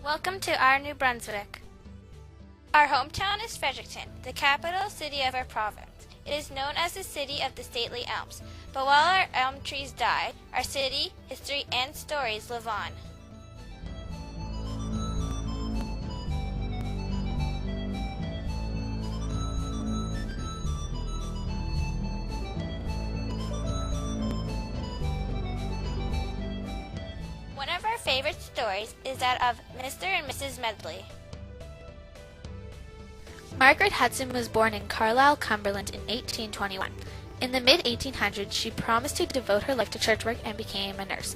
Welcome to our New Brunswick. Our hometown is Fredericton, the capital city of our province. It is known as the city of the stately elms, but while our elm trees died, our city, history, and stories live on. One of our favorite stories is that of Mr. and Mrs. Medley. Margaret Hudson was born in Carlisle, Cumberland in 1821. In the mid-1800s, she promised to devote her life to church work and became a nurse.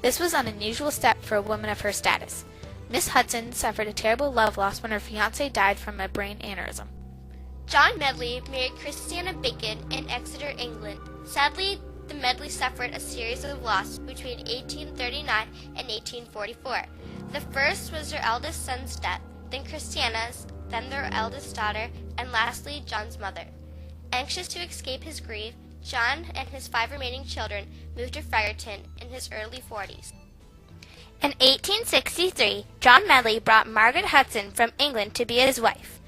This was an unusual step for a woman of her status. Miss Hudson suffered a terrible love loss when her fiancé died from a brain aneurysm. John Medley married Christiana Bacon in Exeter, England. Sadly, the Medleys suffered a series of losses between 1839 and 1844. The first was their eldest son's death, then Christiana's, then their eldest daughter, and lastly John's mother. Anxious to escape his grief, John and his 5 remaining children moved to Fredericton in his early 40s. In 1863, John Medley brought Margaret Hudson from England to be his wife.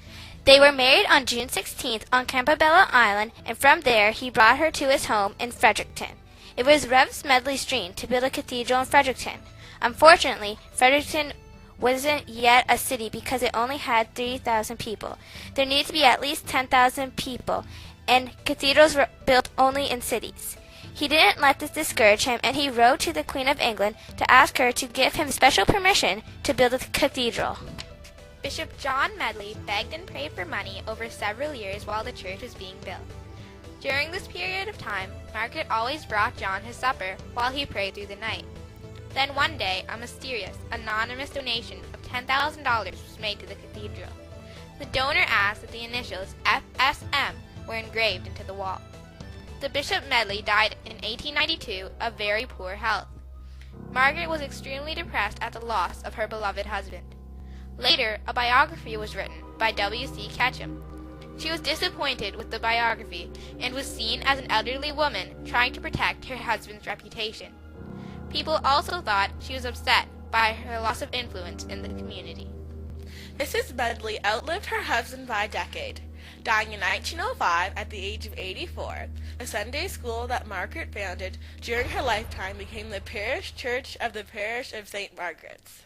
They were married on June 16th on Campobello Island, and from there he brought her to his home in Fredericton. It was Rev. Medley's dream to build a cathedral in Fredericton. Unfortunately, Fredericton wasn't yet a city because it only had 3,000 people. There needed to be at least 10,000 people, and cathedrals were built only in cities. He didn't let this discourage him, and he wrote to the Queen of England to ask her to give him special permission to build a cathedral. Bishop John Medley begged and prayed for money over several years while the church was being built. During this period of time, Margaret always brought John his supper while he prayed through the night. Then one day, a mysterious, anonymous donation of $10,000 was made to the cathedral. The donor asked that the initials FSM were engraved into the wall. The Bishop Medley died in 1892 of very poor health. Margaret was extremely depressed at the loss of her beloved husband. Later, a biography was written by W.C. Ketchum. She was disappointed with the biography and was seen as an elderly woman trying to protect her husband's reputation. People also thought she was upset by her loss of influence in the community. Mrs. Medley outlived her husband by a decade, dying in 1905 at the age of 84. The Sunday school that Margaret founded during her lifetime became the parish church of the parish of St. Margaret's.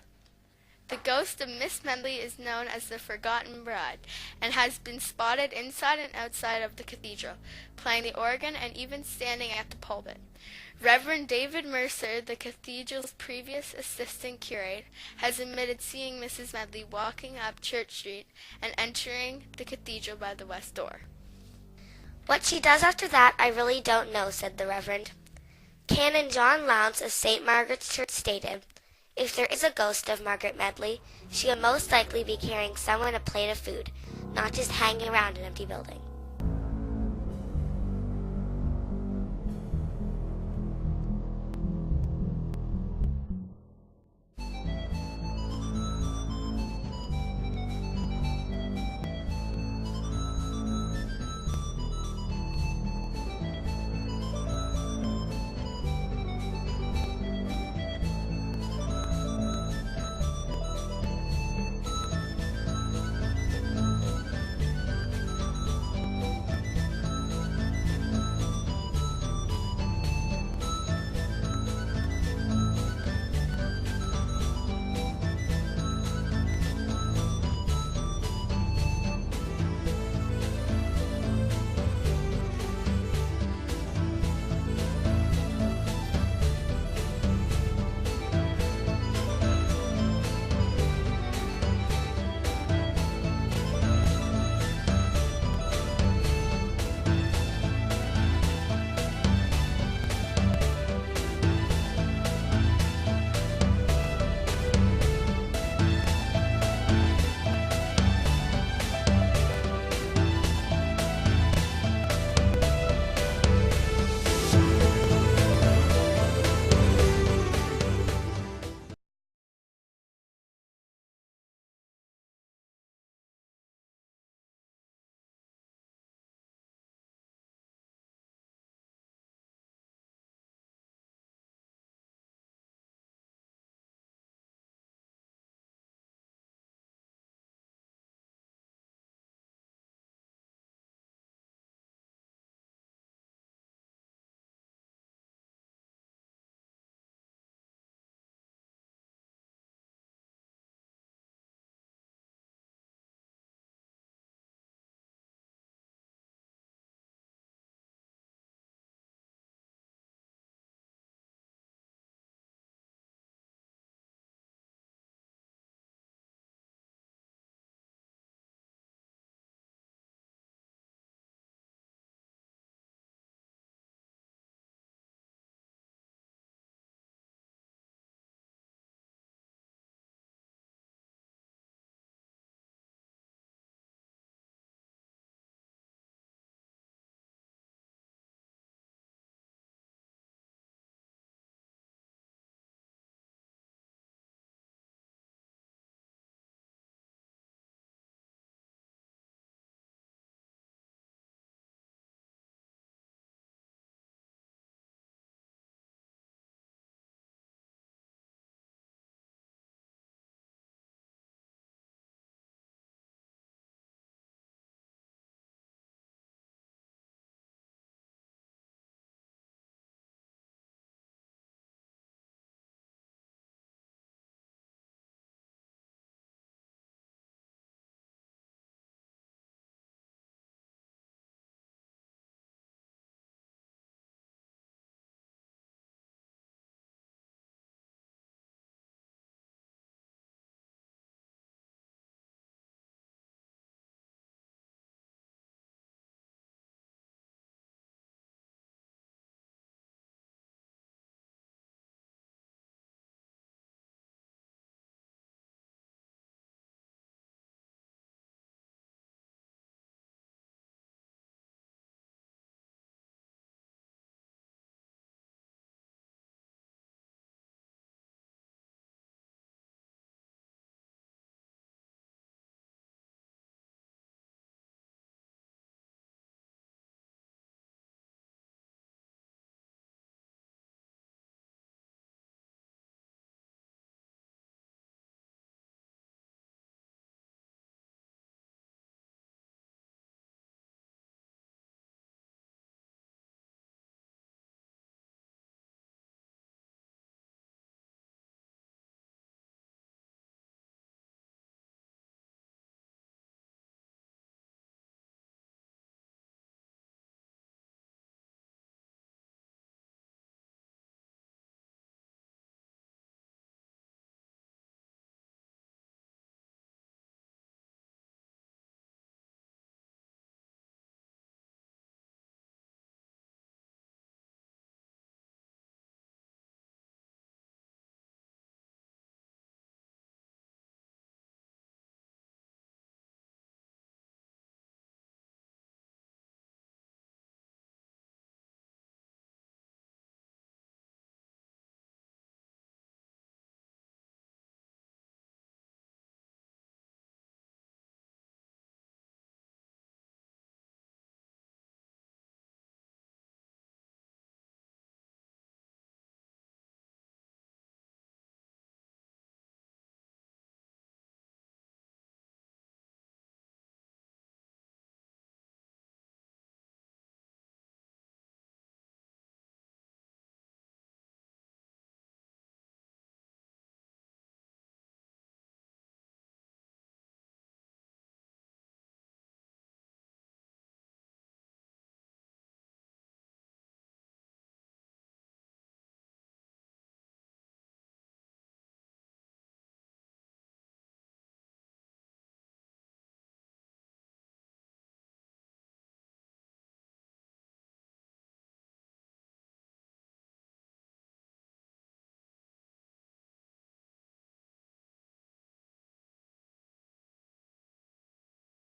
The ghost of Miss Medley is known as the Forgotten Bride and has been spotted inside and outside of the cathedral, playing the organ and even standing at the pulpit. Reverend David Mercer, the cathedral's previous assistant curate, has admitted seeing Mrs. Medley walking up Church Street and entering the cathedral by the west door. "What she does after that, I really don't know," said the Reverend. Canon John Lowndes of St. Margaret's Church stated, "If there is a ghost of Margaret Medley, she will most likely be carrying someone a plate of food, not just hanging around an empty building."